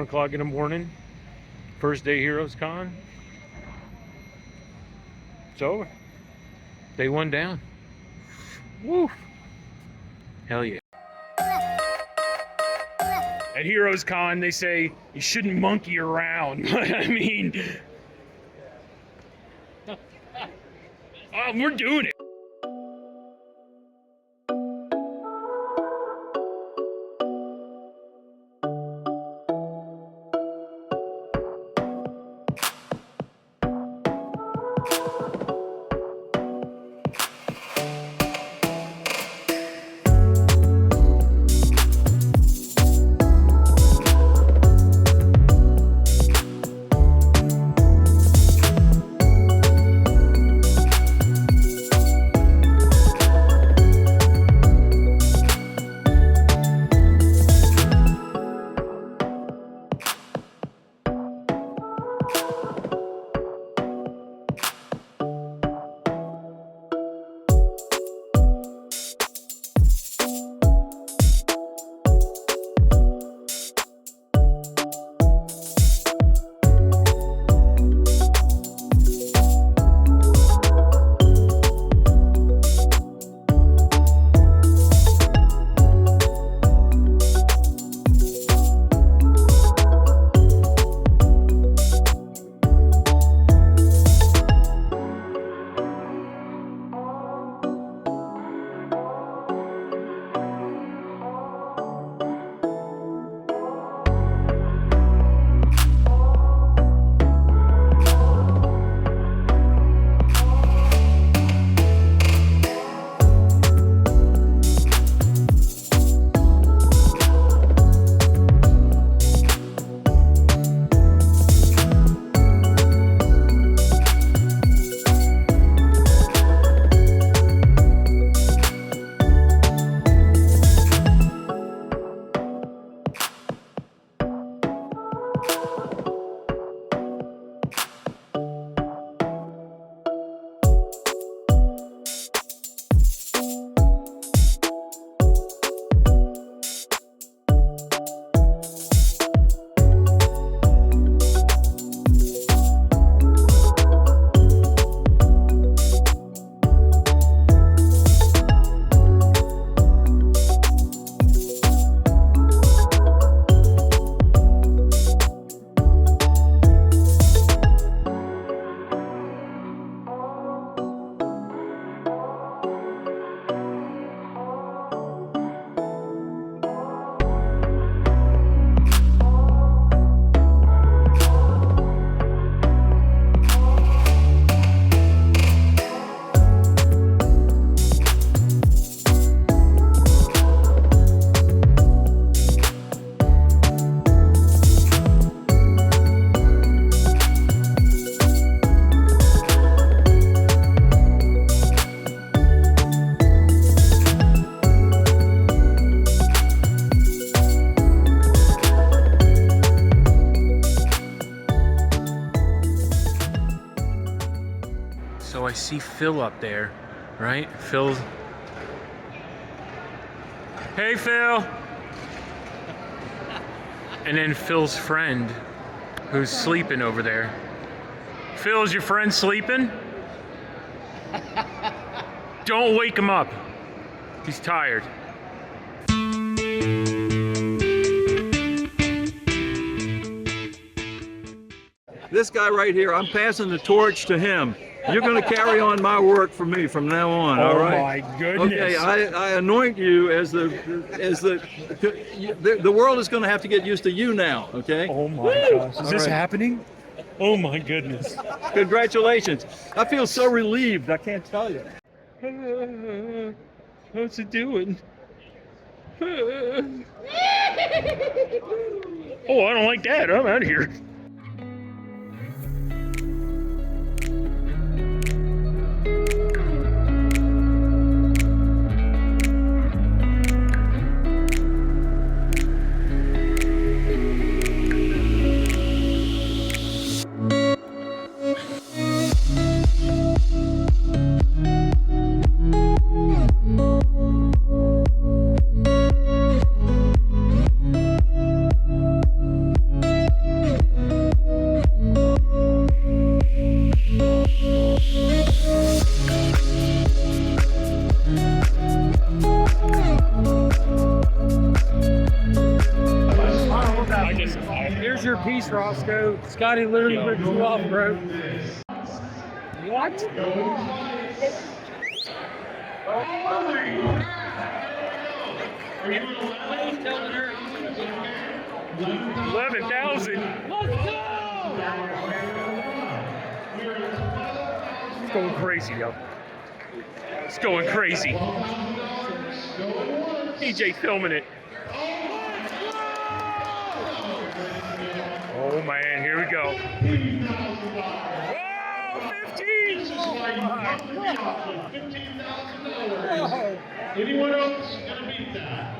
1 o'clock in the morning. First day Heroes Con. It's over. Day 1 down. Woo! Hell yeah. At Heroes Con, they say you shouldn't monkey around. I mean, we're doing it. So I see Phil up there, right? Phil's. Hey, Phil! And then Phil's friend, who's sleeping over there. Phil, is your friend sleeping? Don't wake him up. He's tired. This guy right here, I'm passing the torch to him. You're going to carry on my work for me from now on, all right? Oh my goodness. Okay, I anoint you as the world is going to have to get used to you now, okay? Oh my gosh. Is this happening? Oh my goodness. Congratulations. I feel so relieved, I can't tell you. What's it doing? Oh, I don't like that. I'm out of here. Rosko. Scotty literally ripped you off, bro. What? 11,000. Let's go! It's going crazy, yo. It's going crazy. DJ filming it. Oh man, here we go. Whoa, 15! $15,000. Anyone else gonna beat that?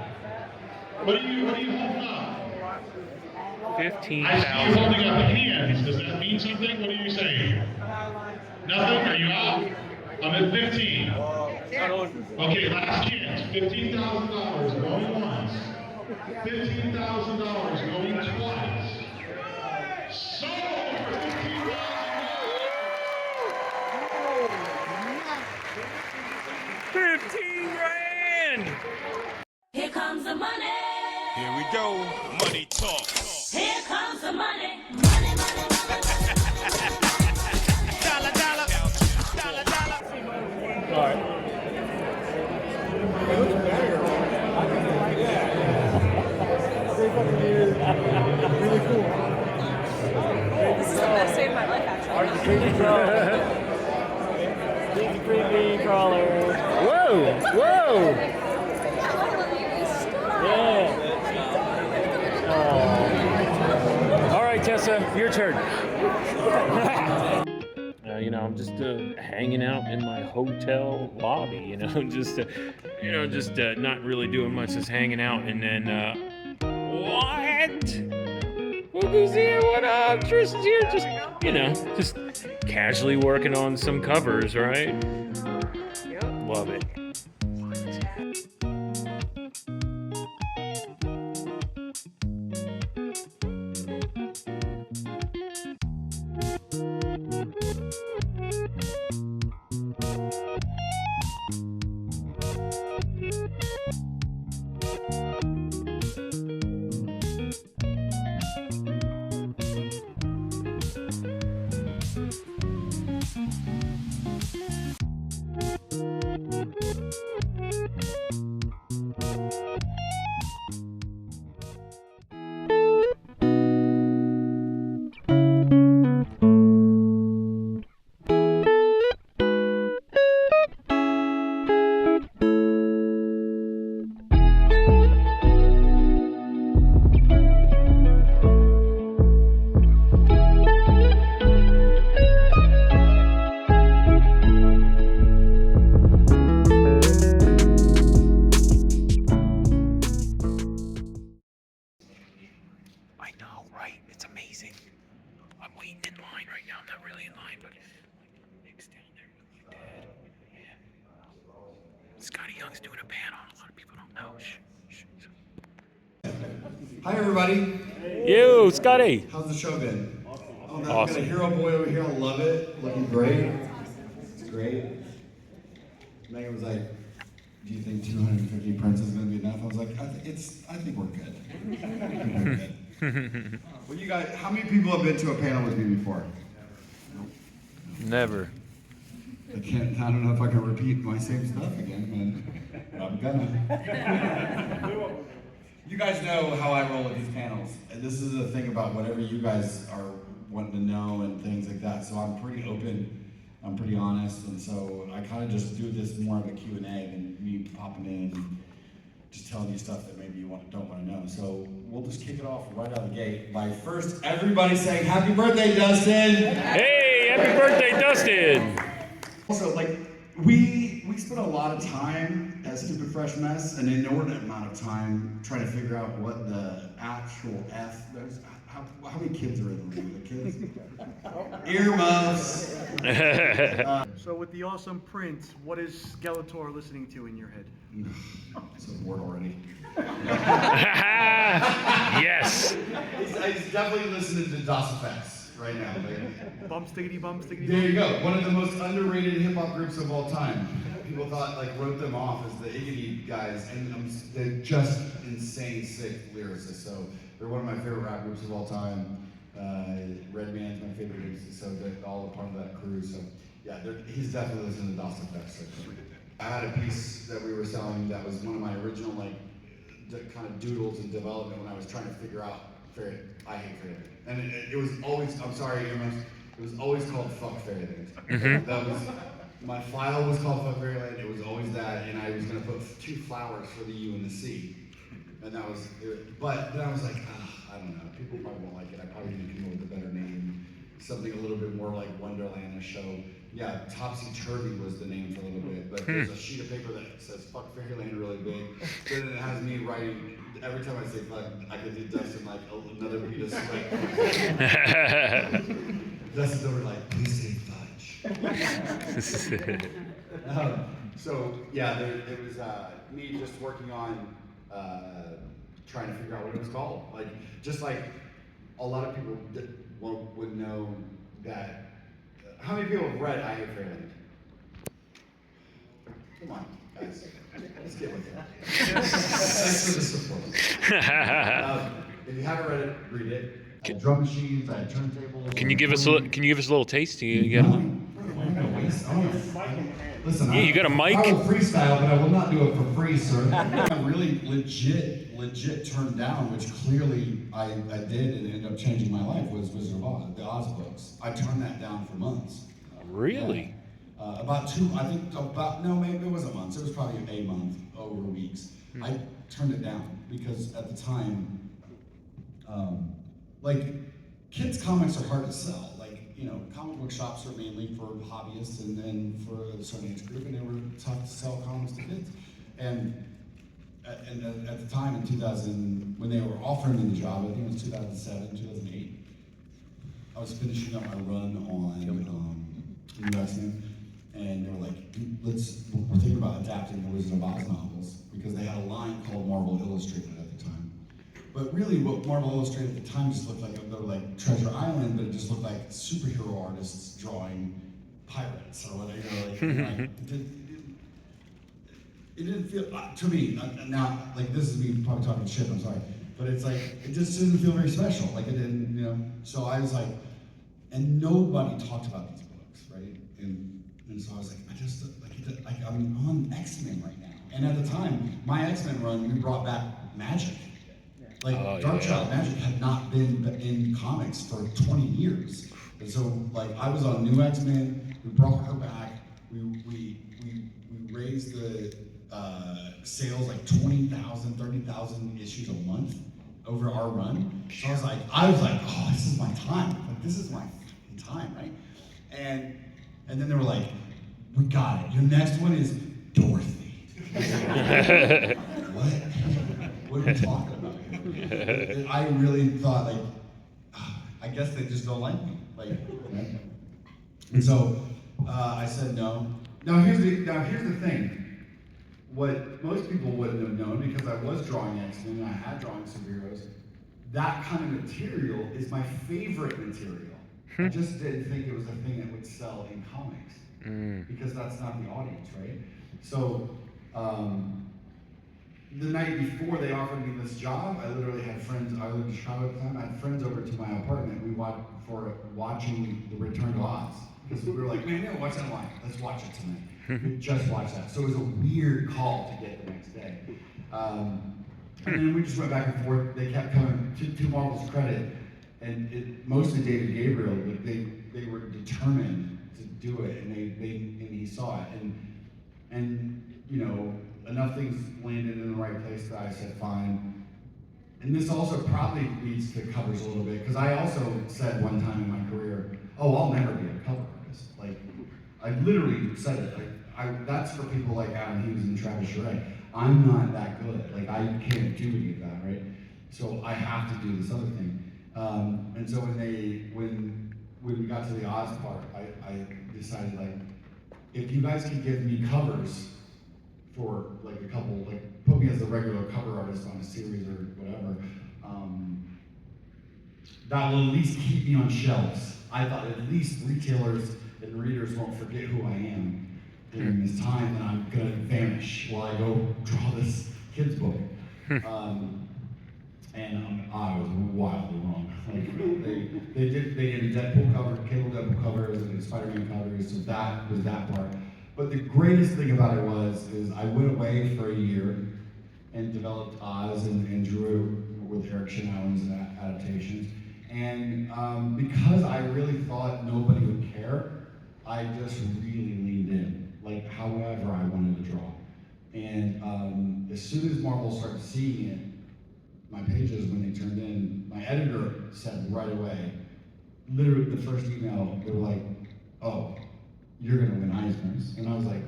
What are you holding up? I see you 15,000. holding up the hands. Does that mean something? What are you saying? Nothing? Are you out? I'm at 15. Okay, last chance. $15,000 going once. $15,000 going twice. Sold for $15,000. 15 grand! Here comes the money. Here we go, money talk. Here comes the money. Money, money, money. Dollar, dollar, dollar, dollar. All right. Really cool. This is the best day of my life, actually. Big creepy crawler. Whoa! Whoa! Yeah. All right, Tessa, your turn. I'm just hanging out in my hotel lobby. Just not really doing much, just hanging out. And then, what? Who's here? What up? Tristan's here. Just casually working on some covers, right? Love it. I know, right? It's amazing. I'm waiting in line right now. I'm not really in line, but Nick's down there with my dad. Yeah. Skottie Young's doing a panel. A lot of people don't know. Shh. Hi everybody. Yo, Scotty. How's the show been? Oh, now Awesome. I've got a hero boy over here. I love it. Looking great. It's great. Megan was like, "Do you think 250 prints is going to be enough?" I was like, I think we're good. Well, you guys, how many people have been to a panel with me before? Never. I don't know if I can repeat my same stuff again, but I'm gonna. You guys know how I roll at these panels. And this is the thing about whatever you guys are wanting to know and things like that. So I'm pretty open, I'm pretty honest, and so I kind of just do this more of a Q&A than me popping in and just telling you stuff that maybe you don't want to know. So we'll just kick it off right out of the gate by first everybody saying happy birthday, Dustin! Hey, happy birthday, Dustin! Also, like, we spent a lot of time at Stupid Fresh Mess, an inordinate amount of time trying to figure out what the actual there's how many kids are in the room? The kids? Earmuffs. So with the awesome print, what is Skeletor listening to in your head? So bored already. Yes. He's definitely listening to Das Effects right now. Bump stiggity bump stiggity There you bump. go. One of the most underrated hip hop groups of all time. People wrote them off as the Iggy guys, and they're just insane, sick lyricists. So they're one of my favorite rap groups of all time. Redman's my favorite MC, so they're all a part of that crew. So yeah, he's definitely listening to DOS Effects. So. I had a piece that we were selling that was one of my original kind of doodles in development when I was trying to figure out I hate Fairyland. And it was always, I'm sorry, earmuffs, it was always called Fuck Fairyland. That was, my file was called Fuck Fairyland, it was always that, and I was gonna put 2 flowers for the U and the C. And that was it. But then I was like, I don't know, people probably won't like it. I probably need to come up with a better name, something a little bit more like Wonderland, a show. Yeah, Topsy Turvy was the name for a little bit, but there's a sheet of paper that says Fuck Fairyland really big. Then it has me writing, every time I say fuck, I could do Dustin like another beat of sweat. Dustin's over like, please say fudge. So yeah, it was me just working on trying to figure out what it was called. Like, just like a lot of people would know that. How many people have read I Hate Fairyland? Come on, guys. Let's get with it. Thanks for the support. If you haven't read it, read it. I had drum machines, I had turntables. Can you give us a little taste? You got Listen, yeah, you got a mic? I will freestyle, but I will not do it for free, sir. I really legit turned down, which clearly I did and ended up changing my life, was Wizard of Oz, the Oz books. I turned that down for months. Really? Yeah. Maybe it wasn't months. It was probably a month over weeks. I turned it down because at the time, kids' comics are hard to sell. Comic book shops are mainly for hobbyists and for a certain age group, and they were tough to sell comics to kids. And at the time in 2000, when they were offering me the job, I think it was 2007, 2008, I was finishing up my run on New X-Men, and they were like, we're thinking about adapting the Wizard of Oz novels, because they had a line called Marvel Illustrated at the time. But really, what Marvel Illustrated at the time just looked like, they were like Treasure Island, but it just looked like superhero artists drawing pirates or whatever. It didn't feel, to me, now, this is me probably talking shit, I'm sorry, but it's like, it just didn't feel very special. It didn't, so I was like, and nobody talked about these books, right? And so I was like, I'm on X-Men right now. And at the time, my X-Men run, we brought back magic. Darkchild Magic had not been in comics for 20 years. And so, I was on New X-Men, we brought her back, we raised the sales 20,000, 30,000 issues a month over our run. So I was like, oh, this is my time. This is my time, right? And then they were like, we got it. Your next one is Dorothy. What? What are we talking about here? And I really thought, I guess they just don't like me. And so I said no. Now here's the thing. What most people wouldn't have known, because I was drawing X-Men and I had drawing superheroes, that kind of material is my favorite material. I just didn't think it was a thing that would sell in comics, because that's not the audience, right? So the night before they offered me this job, I literally had friends, I lived in Chicago at the time, I had friends over to my apartment. We watching The Return to Oz. Because we were like, man, never watched that in life. Let's watch it tonight. We just watched that. So it was a weird call to get the next day. And then we just went back and forth. They kept coming, to Marvel's credit, and mostly David Gabriel, but they were determined to do it, and he saw it. And enough things landed in the right place that I said, fine. And this also probably leads to covers a little bit, because I also said one time in my career, oh, I'll never be a cover artist. I literally said it. That's for people like Adam Hughes and Travis Charest. I'm not that good. I can't do any of that, right? So I have to do this other thing. And so when we got to the Oz part, I decided, if you guys can give me covers for a couple, put me as the regular cover artist on a series or whatever, that will at least keep me on shelves. I thought at least retailers and readers won't forget who I am during this time, and I'm gonna vanish while I go draw this kid's book. And I was wildly wrong. Like, they did a Deadpool cover, Cable Deadpool covers, and Spider-Man covers, so that was that part. But the greatest thing about it is I went away for a year and developed Oz and drew with Eric Schnauen's adaptations. And because I really thought nobody would care, I just really leaned in, like however I wanted to draw. And as soon as Marvel started seeing it, my pages, when they turned in, my editor said right away, literally the first email, they were like, oh, you're gonna win Eisners. And I was like,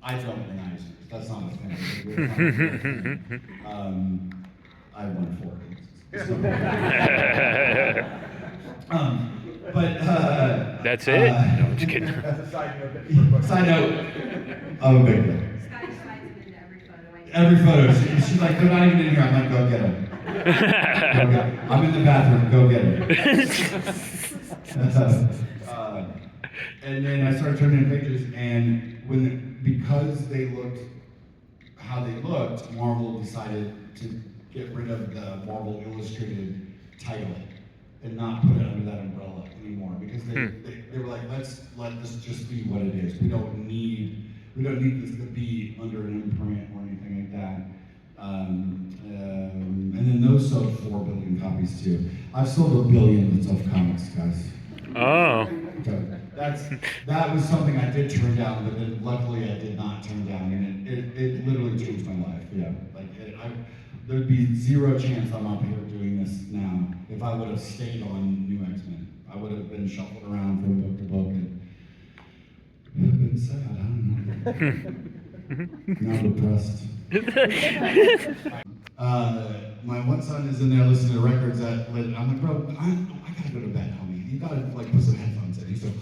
I don't win Eisners, that's not a thing. I won 4. That's it? No, I'm just kidding. That's a side note. Side note, I'm a big fan. Scotty slides him into every photo. Every photo, she's like, they're not even in here. I'm like, go get them. I'm in the bathroom, go get them. And then I started turning in pictures, and because they looked how they looked, Marvel decided to get rid of the Marvel Illustrated title and not put it under that umbrella anymore, because they were like, let's let this just be what it is. We don't need this to be under an imprint or anything like that. And then those sold 4 billion copies too. I've sold 1 billion of comics, guys. Oh. So that was something I did turn down, but then luckily I did not turn down, and it literally changed my life. Yeah, like there'd be 0 chance I'm up here doing this now if I would have stayed on New X-Men. I would have been shuffled around from book to book and been sad. I don't know. Now depressed. My one son is in there listening to records I'm like, bro, I gotta go to bed, homie. You gotta like put some headphones in. He's like,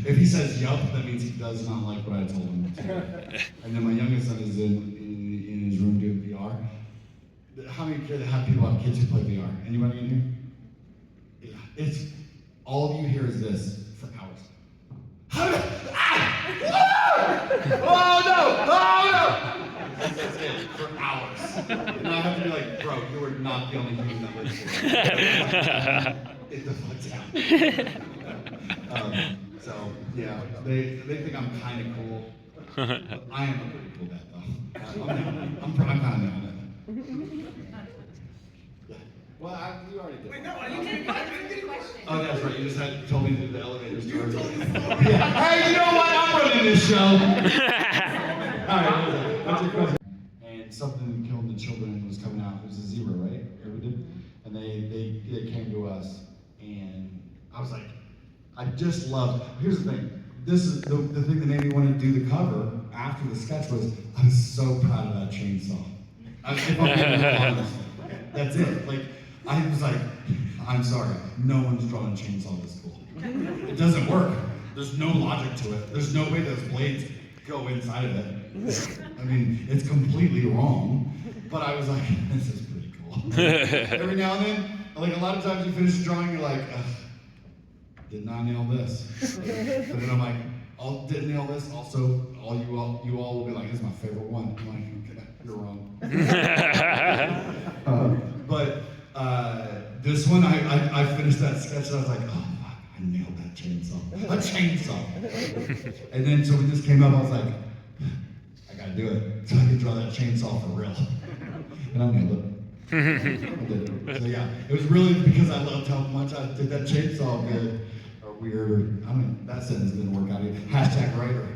if he says yup, that means he does not like what I told him. And then my youngest son is in his room doing VR. How many people have kids who play VR? Anybody in here? Yeah. It's all you hear is this for hours. Oh no! That's it, for hours. And I have to be like, bro, you are not the only human that lives here. Get the fuck down. So, yeah, they think I'm kind of cool. But I am a pretty cool dad, though. I'm kind of down with it. Yeah. Well, you already did. Wait, no, you didn't get a question. Oh, that's right. You just told me to do the elevator story. You told me the story. Yeah. Hey, you know what? I'm running this show. All right, what's your question? And something killing the children was coming out. It was a zebra, right? That we did? And they came to us, and I was like, I just love. Here's the thing. This is the thing that made me want to do the cover after the sketch was I was so proud of that chainsaw. If I'm being honest, that's it. Like I was like, I'm sorry, no one's drawing chainsaw this cool. It doesn't work. There's no logic to it. There's no way those blades go inside of it. I mean, it's completely wrong. But I was like, this is pretty cool. Every now and then, like a lot of times you finish the drawing, you're like, did not nail this. But then I'm like, didn't nail this. Also, you all will be like, this is my favorite one. I'm like, okay, you're wrong. But this one, I finished that sketch and I was like, oh fuck, I nailed that chainsaw. A chainsaw. And then so when this came up, I was like, I gotta do it. So I could draw that chainsaw for real. And I nailed it. So yeah, it was really because I loved how much I did that chainsaw good. Weird, I mean, that sentence didn't work out either. Hashtag writer.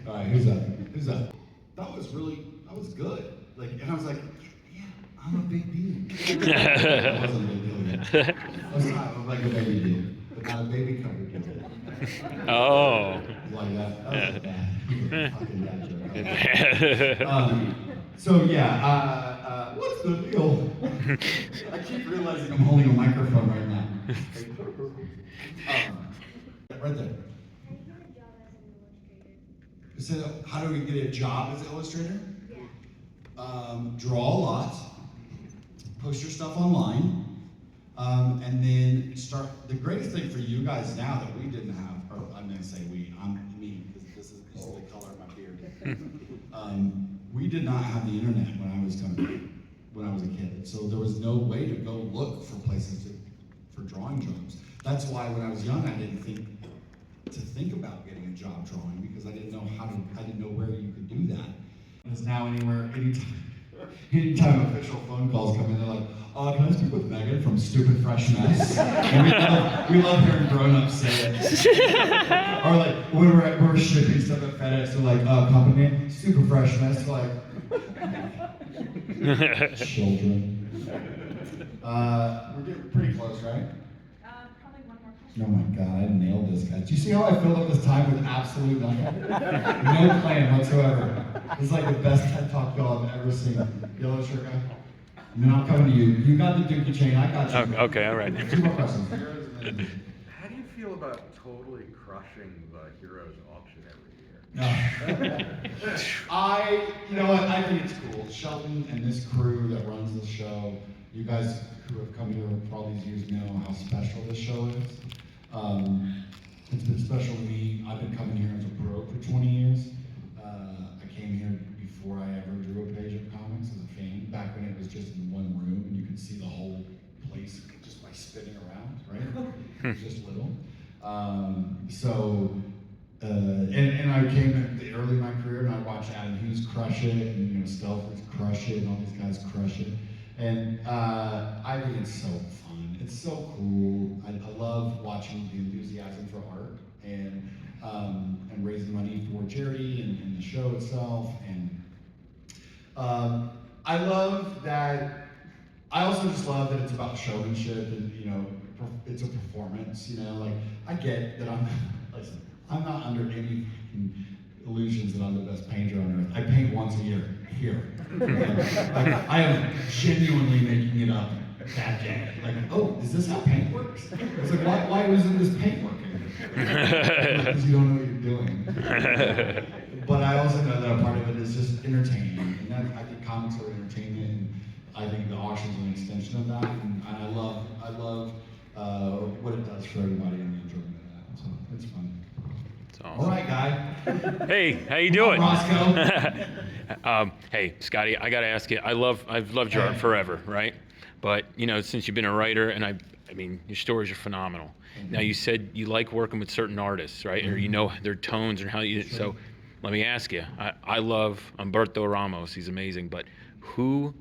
All right, who's up? That was good. Like, and I was like, yeah, I'm a big deal. I wasn't a big deal yet. I was like a baby deal, but not a baby covered deal. Oh. Like that. That was bad. Fucking bad joke. So yeah, what's the deal? I keep realizing I'm holding a microphone right now. Right there. So how do we get a job as an illustrator? Draw a lot, post your stuff online, and then start. The greatest thing for you guys now that we didn't have, or I'm gonna say we, I'm me, because this is the color of my beard. we did not have the internet when I was a kid. So there was no way to go look for places for drawing jobs. That's why when I was young, I didn't think about getting a job drawing because I didn't know where you could do that. It's now anytime official phone calls come in, they're like, can I speak with Megan from Stupid Fresh Mess? And we love hearing grown-ups say it. Or like, when we're shipping stuff at FedEx, they're like, company name, Super Fresh Mess, like, children. We're getting pretty close, right? Probably one more question. Oh my God, I nailed this guy. Do you see how I filled up this time with absolute nothing? No plan whatsoever. This is like the best TED Talk y'all have ever seen. Yellow shirt guy? And then I'm coming to you. You got the Dookie chain, I got you. Okay, all right. 2 more questions. How do you feel about totally crushing the Heroes auction every year? You know what, I think it's cool. Sheldon and this crew that runs the show, you guys who have come here for all these years know how special this show is. It's been special to me. I've been coming here as a pro for 20 years. I came here before I ever drew a page of comics as a fan, back when it was just in one room and you could see the whole place just by spinning around, right? It was just little. And I came at the early in my career and I watched Adam Hughes crush it and Stelford's crush it and all these guys crush it. And I think it's so fun. It's so cool. I love watching the enthusiasm for art and raising money for charity and the show itself. And I love that. I also just love that it's about showmanship and it's a performance. Like I get that I'm not under any illusions that I'm the best painter on earth. I paint once a year here. I am genuinely making it up that day. Like, oh, is this how paint works? It's like, why wasn't this paint working? Because you don't know what you're doing. But I also know that a part of it is just entertaining. And I think comics are entertainment, and I think the auction's an extension of that. And I love what it does for everybody and the enjoyment of that. So it's fun. Awesome. All right, guy. Hey, how you doing? Rosko. Hey, Scotty, I gotta ask you. I've loved your art forever, right? But since you've been a writer, and I mean, your stories are phenomenal. Now you said you like working with certain artists, right? Or their tones and how you. So, let me ask you. I love Humberto Ramos. He's amazing. But who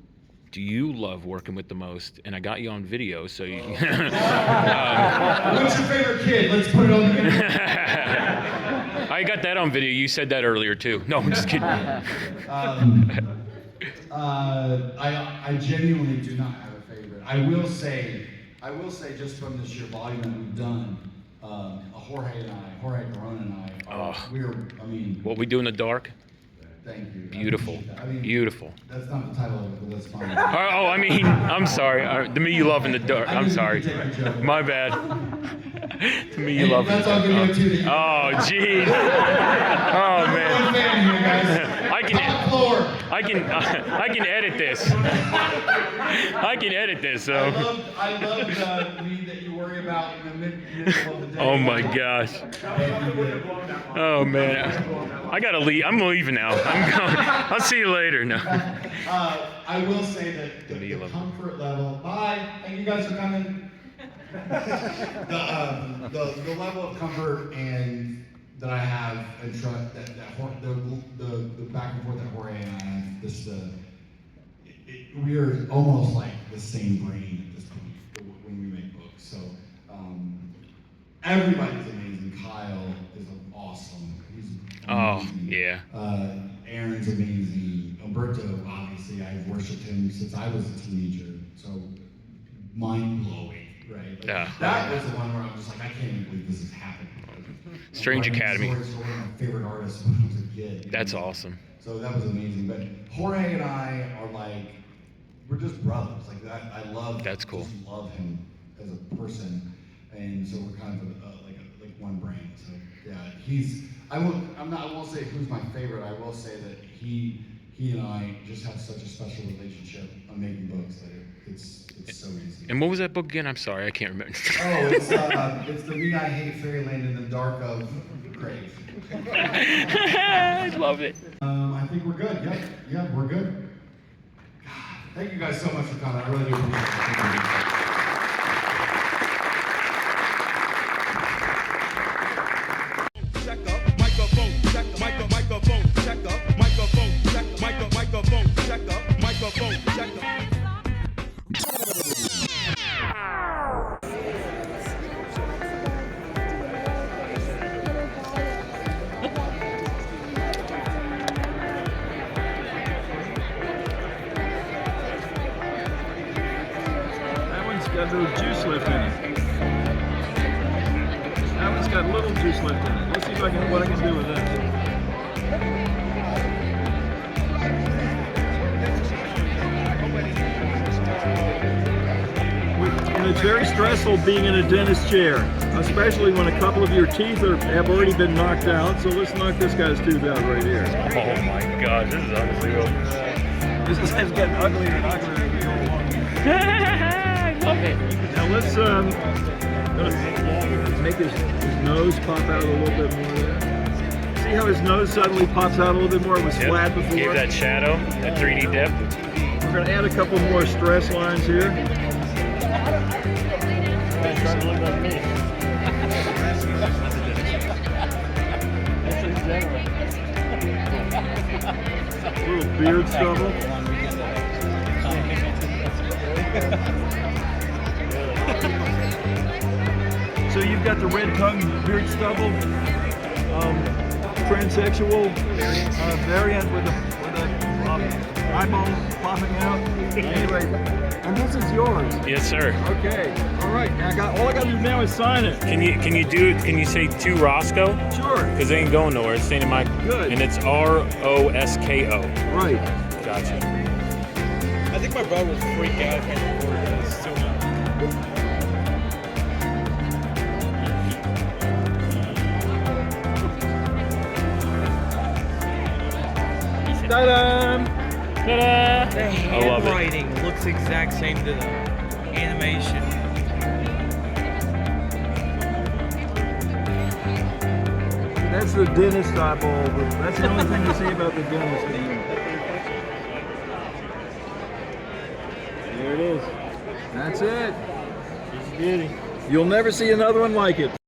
do you love working with the most? And I got you on video, so you. What's your favorite kid? Let's put it on the video. I got that on video. You said that earlier too. No, I'm just kidding. I genuinely do not have a favorite. I will say just from this sheer volume that we've done, Jorge Corona and I, What we do in the dark? Thank you. Beautiful. Beautiful. That's not the title of it, but that's fine. I'm sorry. To me, you love in the dark. I'm sorry. My bad. To me, you love in the dark. Oh, jeez. Oh, man. I can edit this. I can edit this. So. I love the need that you worry about in the middle of the day. Oh my gosh. Oh man. I gotta leave. I'm leaving now. I'm going. I'll see you later. No. I will say that the comfort level. Bye. Thank you guys for coming. The level of comfort and that I have and trust that the back and forth that Jorge and I have, we are almost like the same brain at this point when we make books. So everybody's amazing. Kyle is awesome. He's amazing. Yeah. Aaron's amazing. Humberto, obviously, I've worshipped him since I was a teenager. So mind blowing, right? That was the one where I was just like, I can't even believe this is happening. Strange Academy. One of my favorite artists when I was a kid. That's awesome. So that was amazing. But Jorge and I are like, we're just brothers. Like that, I love. That's cool. Just love him as a person, and so we're kind of like one brain. So yeah, I won't say who's my favorite. I will say that he and I just have such a special relationship on making books that it's so easy. And what was that book again? I'm sorry, I can't remember. Oh, it's the Me I Hate Fairyland in the Dark of Great. I love it. I think we're good. Yep. Yeah, we're good. God, thank you guys so much for coming. I really do appreciate it. That one's got a little juice left in it. That one's got a little juice left in it. Let's see if I can what I can do with that. And it's very stressful being in a dentist chair, especially when a couple of your teeth have already been knocked out. So let's knock this guy's tooth out right here. Oh my God, this is unbelievable. This is getting uglier and uglier as we go along. I love it. Now let's make his nose pop out a little bit more there. See how his nose suddenly pops out a little bit more? It was flat before. Give that shadow, that 3D dip. We're going to add a couple more stress lines here. Trying to look like me. A little beard stubble. So you've got the red tongue beard stubble, transsexual variant with the eyeballs popping out. Anyway, and this is yours. Yes, sir. Okay. All right. Now all I got to do now is sign it. Can you say to Rosko? Sure. Because they ain't going nowhere. It's staying in my. Good. And it's Rosko. Right. Gotcha. I think my brother would freak out if I recorded this too much. Ta-da! Ta-da! The I love it. handwriting looks exact same to the animation. That's the dentist eyeball. That's the only thing you see about the dentist. There it is. That's it. It's beauty. You'll never see another one like it.